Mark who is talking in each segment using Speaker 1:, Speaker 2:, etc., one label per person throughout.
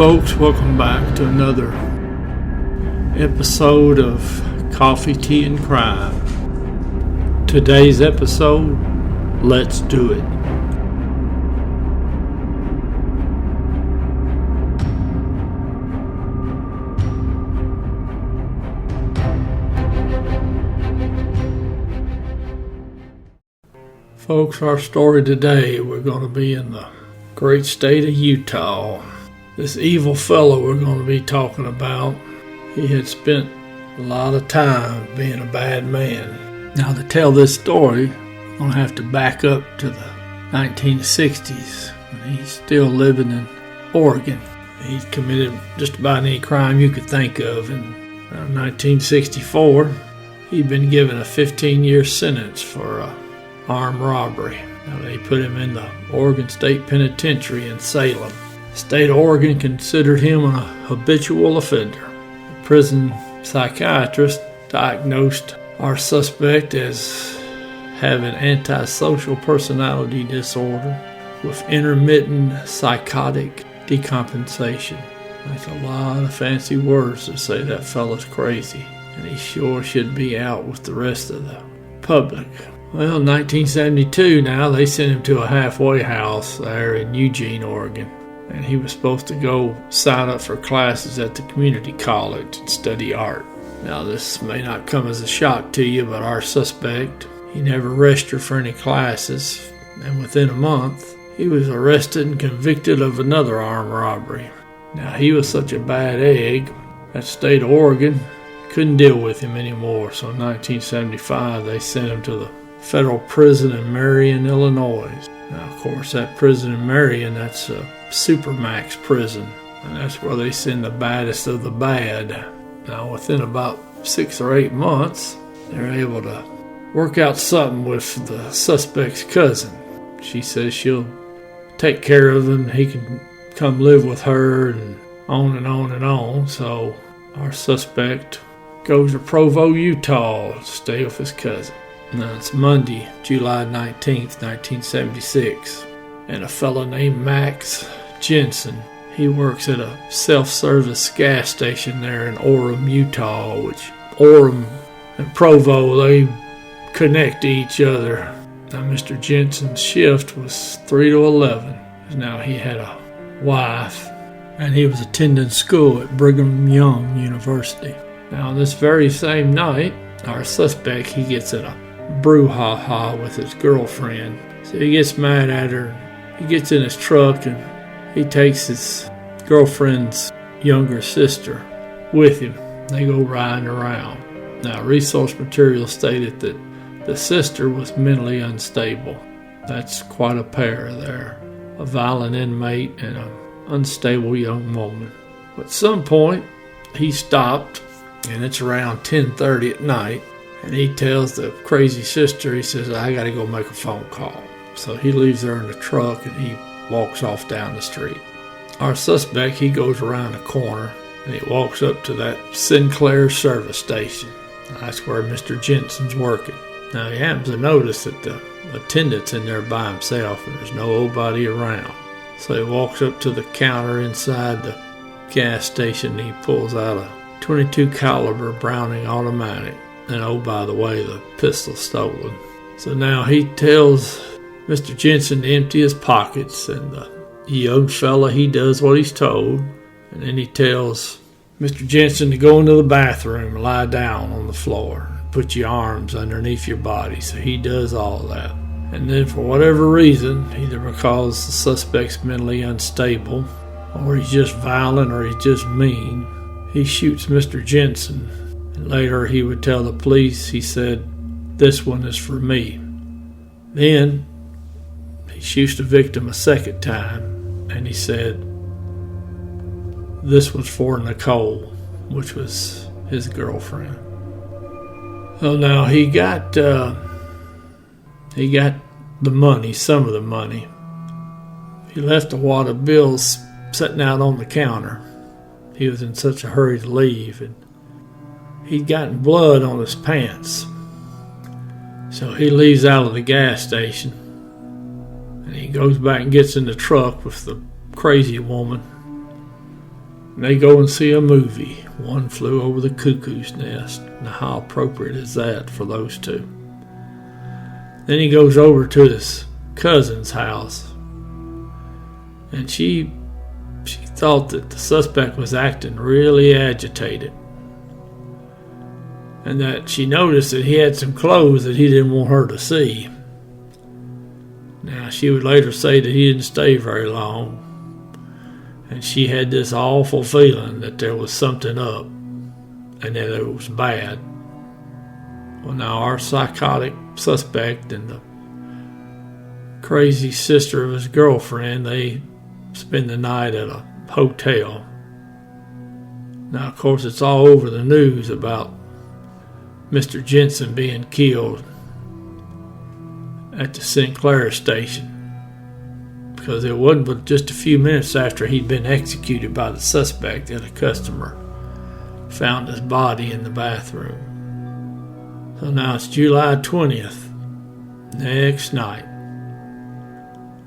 Speaker 1: folks, welcome back to another episode of Coffee, Tea, and Crime. Today's episode, let's do it. Folks, our story today, we're going to be in the great state of Utah. This evil fellow we're going to be talking about, he had spent a lot of time being a bad man. Now, to tell this story, we're going to have to back up to the 1960s when he's still living in Oregon. He'd committed just about any crime you could think of. In 1964, he'd been given a 15-year sentence for armed robbery. Now, they put him in the Oregon State Penitentiary in Salem. The state of Oregon considered him a habitual offender. The prison psychiatrist diagnosed our suspect as having antisocial personality disorder with intermittent psychotic decompensation. That's a lot of fancy words to say that fella's crazy, and he sure should be out with the rest of the public. Well, in 1972 now, they sent him to a halfway house there in Eugene, Oregon. And he was supposed to go sign up for classes at the community college and study art. Now, this may not come as a shock to you, but our suspect, he never registered for any classes. And within a month, he was arrested and convicted of another armed robbery. Now, he was such a bad egg, that state of Oregon couldn't deal with him anymore. So in 1975, they sent him to the federal prison in Marion, Illinois. Now, of course, that prison in Marion, that's a supermax prison, and that's where they send the baddest of the bad. Now, within about 6 or 8 months, they're able to work out something with the suspect's cousin. She says she'll take care of him, he can come live with her, and on and on and on. So our suspect goes to Provo, Utah to stay with his cousin. Now, it's Monday, July 19th, 1976, and a fellow named Max Jensen, he works at a self-service gas station there in Orem, Utah, which Orem and Provo, they connect to each other. Now, Mr. Jensen's shift was 3 to 11. Now, he had a wife, and he was attending school at Brigham Young University. Now, this very same night, our suspect, he gets in a brouhaha with his girlfriend. So he gets mad at her. He gets in his truck and he takes his girlfriend's younger sister with him. They go riding around. Now, resource material stated that the sister was mentally unstable. That's quite a pair there. A violent inmate and an unstable young woman. At some point, he stopped, and it's around 10:30 at night. And he tells the crazy sister, he says, I got to go make a phone call. So he leaves her in the truck and he walks off down the street. Our suspect, he goes around the corner and he walks up to that Sinclair service station. That's where Mr. Jensen's working. Now, he happens to notice that the attendant's in there by himself and there's nobody around. So he walks up to the counter inside the gas station and he pulls out a .22 caliber Browning automatic. And oh, by the way, the pistol's stolen. So now he tells Mr. Jensen to empty his pockets, and the young fella, he does what he's told. And then he tells Mr. Jensen to go into the bathroom and lie down on the floor. Put your arms underneath your body. So he does all that. And then for whatever reason, either because the suspect's mentally unstable, or he's just violent, or he's just mean, he shoots Mr. Jensen. And later he would tell the police, he said, this one is for me. Then he shoots the victim a second time, and he said, this was for Nicole, which was his girlfriend. So now he got the money, some of the money. He left a wad of bills sitting out on the counter. He was in such a hurry to leave, and he'd gotten blood on his pants. So he leaves out of the gas station and he goes back and gets in the truck with the crazy woman. And they go and see a movie, One Flew Over the Cuckoo's Nest. Now, how appropriate is that for those two? Then he goes over to his cousin's house, and she thought that the suspect was acting really agitated, and that she noticed that he had some clothes that he didn't want her to see. Now, she would later say that he didn't stay very long, and she had this awful feeling that there was something up and that it was bad. Well, now our psychotic suspect and the crazy sister of his girlfriend, they spend the night at a hotel. Now, of course, it's all over the news about Mr. Jensen being killed at the Sinclair station, because it wasn't but just a few minutes after he'd been executed by the suspect that a customer found his body in the bathroom. So now it's July 20th, next night.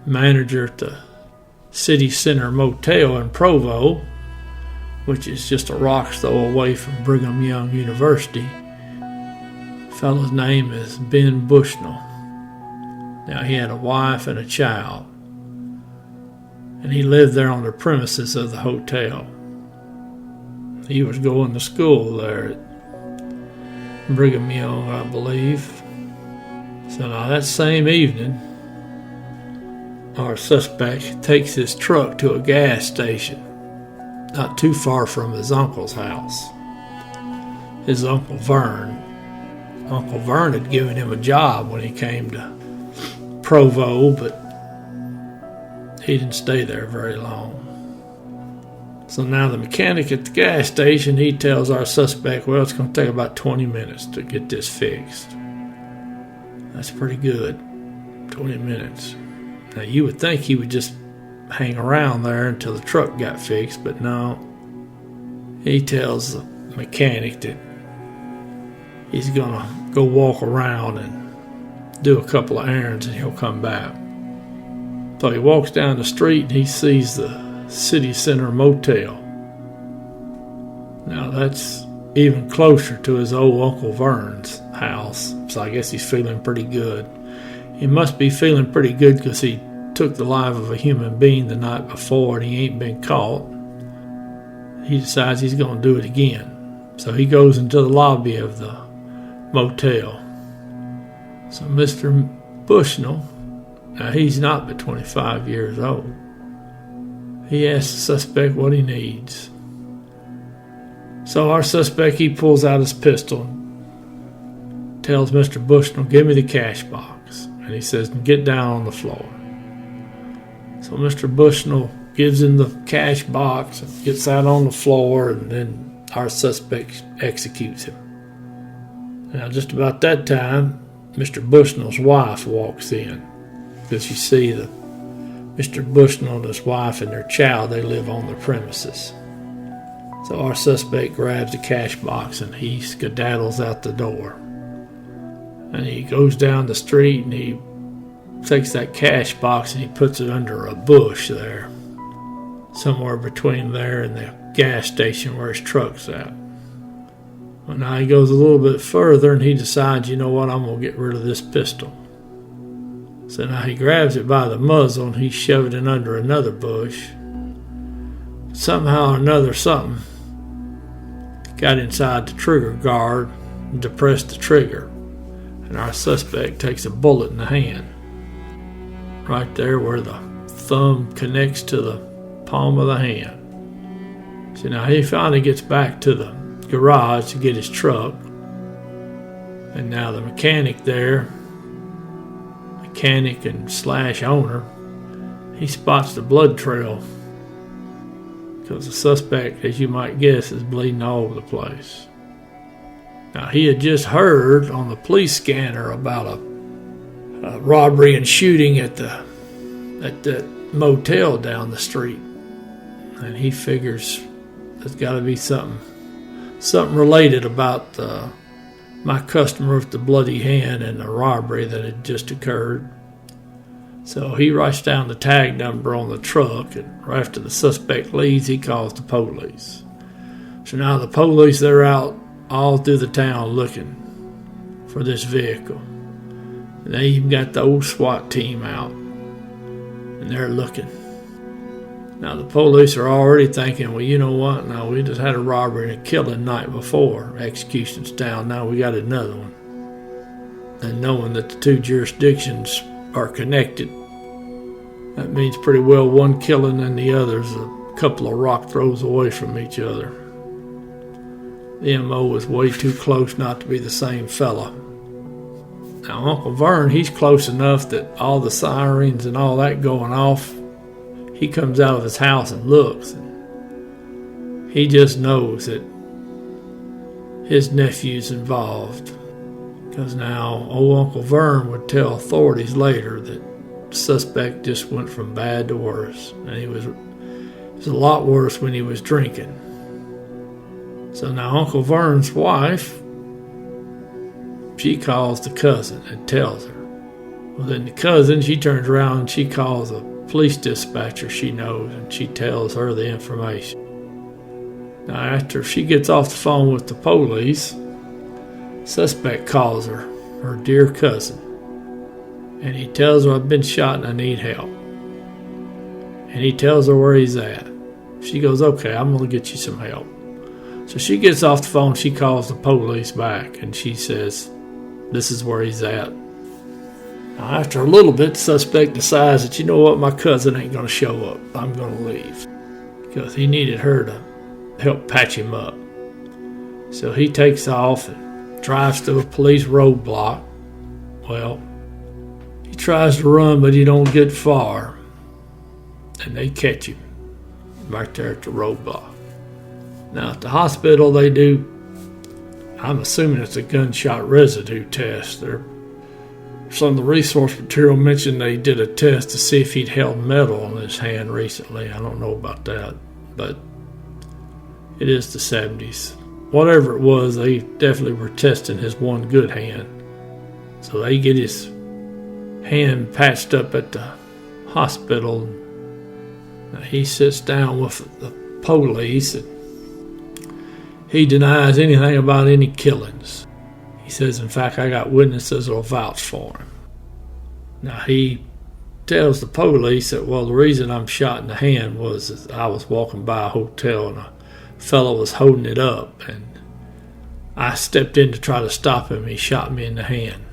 Speaker 1: Manager at the City Center Motel in Provo, which is just a rock's throw away from Brigham Young University. Fellow's name is Ben Bushnell. Now, he had a wife and a child, and he lived there on the premises of the hotel. He was going to school there at Brigham Young, I believe. So now that same evening, our suspect takes his truck to a gas station not too far from his uncle's house. His Uncle Vern. Uncle Vern had given him a job when he came to Provo, but he didn't stay there very long. So now the mechanic at the gas station, he tells our suspect, well, it's going to take about 20 minutes to get this fixed. That's pretty good, 20 minutes. Now, you would think he would just hang around there until the truck got fixed, but no. He tells the mechanic that he's going to go walk around and do a couple of errands and he'll come back. So he walks down the street and he sees the City Center Motel. Now that's even closer to his old Uncle Vern's house, so I guess he's feeling pretty good. He must be feeling pretty good because he took the life of a human being the night before and he ain't been caught. He decides he's going to do it again. So he goes into the lobby of the motel. So Mr. Bushnell, now he's not but 25 years old. He asks the suspect what he needs. So our suspect, he pulls out his pistol and tells Mr. Bushnell, give me the cash box. And he says, get down on the floor. So Mr. Bushnell gives him the cash box and gets out on the floor, and then our suspect executes him. Now, just about that time, Mr. Bushnell's wife walks in, because you see that Mr. Bushnell and his wife and their child, they live on the premises. So our suspect grabs the cash box and he skedaddles out the door. And he goes down the street and he takes that cash box and he puts it under a bush there, somewhere between there and the gas station where his truck's at. Well, now he goes a little bit further and he decides, you know what, I'm going to get rid of this pistol. So now he grabs it by the muzzle and he shoves it under another bush. Somehow or another, something got inside the trigger guard and depressed the trigger. And our suspect takes a bullet in the hand, right there where the thumb connects to the palm of the hand. So now he finally gets back to the garage to get his truck. And now the mechanic there, mechanic and slash owner, he spots the blood trail because the suspect, as you might guess, is bleeding all over the place. Now, he had just heard on the police scanner about a robbery and shooting at that motel down the street, and he figures there's got to be something related about my customer with the bloody hand and the robbery that had just occurred. So he writes down the tag number on the truck, and right after the suspect leaves, he calls the police. So now the police, they're out all through the town looking for this vehicle. And they even got the old SWAT team out, and they're looking. Now the police are already thinking, well, you know what? Now we just had a robbery and a killing night before. Execution's down. Now we got another one. And knowing that the two jurisdictions are connected, that means pretty well one killing and the other's a couple of rock throws away from each other. The M.O. was way too close not to be the same fella. Now Uncle Vern, he's close enough that all the sirens and all that going off, he comes out of his house and looks. And he just knows that his nephew's involved. Because now old Uncle Vern would tell authorities later that the suspect just went from bad to worse. And it was a lot worse when he was drinking. So now Uncle Vern's wife, she calls the cousin and tells her. Well, then the cousin, she turns around and she calls a police dispatcher she knows, and she tells her the information. Now after she gets off the phone with the police, suspect calls her dear cousin, and he tells her, I've been shot and I need help. And he tells her where he's at. She goes, okay, I'm going to get you some help. So she gets off the phone, she calls the police back, and she says, this is where he's at. Now, after a little bit, the suspect decides that, you know what, my cousin ain't going to show up. I'm going to leave. Because he needed her to help patch him up. So he takes off and drives to a police roadblock. Well, he tries to run, but he don't get far. And they catch him right there at the roadblock. Now, at the hospital, they do, I'm assuming it's a gunshot residue test. Some of the resource material mentioned they did a test to see if he'd held metal on his hand recently. I don't know about that, but it is the 70s. Whatever it was, they definitely were testing his one good hand. So they get his hand patched up at the hospital. Now he sits down with the police and he denies anything about any killings. He says, in fact, I got witnesses that'll vouch for him. Now he tells the police that, well, the reason I'm shot in the hand was I was walking by a hotel and a fellow was holding it up and I stepped in to try to stop him. He shot me in the hand.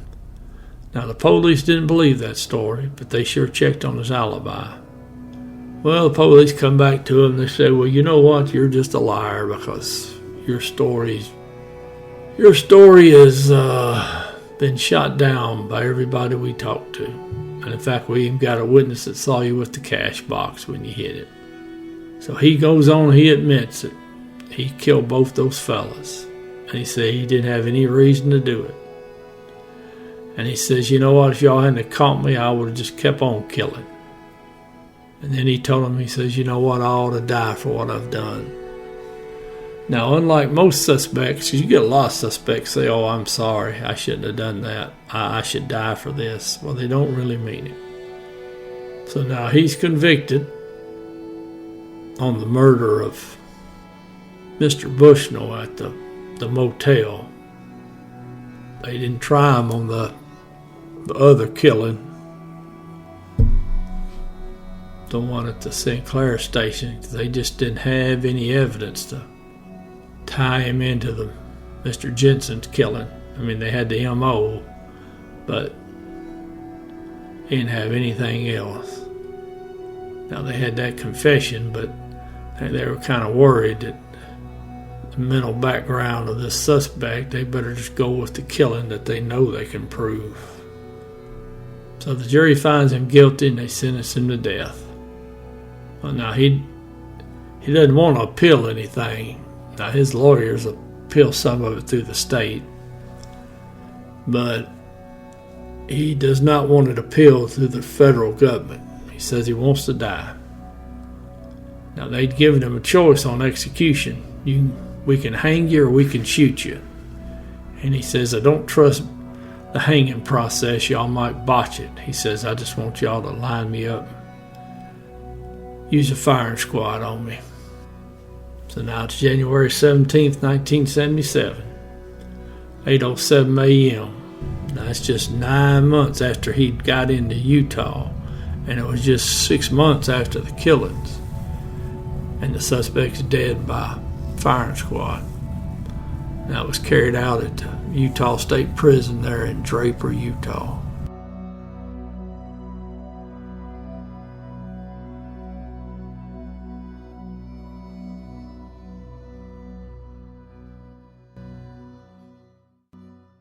Speaker 1: Now the police didn't believe that story, but they sure checked on his alibi. Well, the police come back to him and they say, well, you know what? You're just a liar because your story has been shot down by everybody we talked to. And in fact, we even got a witness that saw you with the cash box when you hit it. So he goes on, he admits it. He killed both those fellas. And he said he didn't have any reason to do it. And he says, you know what, if y'all hadn't caught me, I would have just kept on killing. And then he told him, he says, you know what, I ought to die for what I've done. Now, unlike most suspects, because you get a lot of suspects say, oh, I'm sorry, I shouldn't have done that. I should die for this. Well, they don't really mean it. So now he's convicted on the murder of Mr. Bushnell at the motel. They didn't try him on the other killing, the one at the Sinclair station, because they just didn't have any evidence to tie him into the Mr. Jensen's killing. I mean, they had the M.O., but he didn't have anything else. Now, they had that confession, but they were kind of worried that the mental background of this suspect, they better just go with the killing that they know they can prove. So the jury finds him guilty and they sentence him to death. Well, now, he doesn't want to appeal anything. Now, his lawyers appeal some of it through the state, but he does not want it appealed through the federal government. He says he wants to die. Now, they'd given him a choice on execution. We can hang you or we can shoot you. And he says, I don't trust the hanging process, y'all might botch it. He says, I just want y'all to line me up. Use a firing squad on me. So now it's January 17th, 1977, 8:07 a.m. Now it's just 9 months after he got into Utah, and it was just 6 months after the killings, and the suspect's dead by firing squad. Now it was carried out at the Utah State Prison there in Draper, Utah.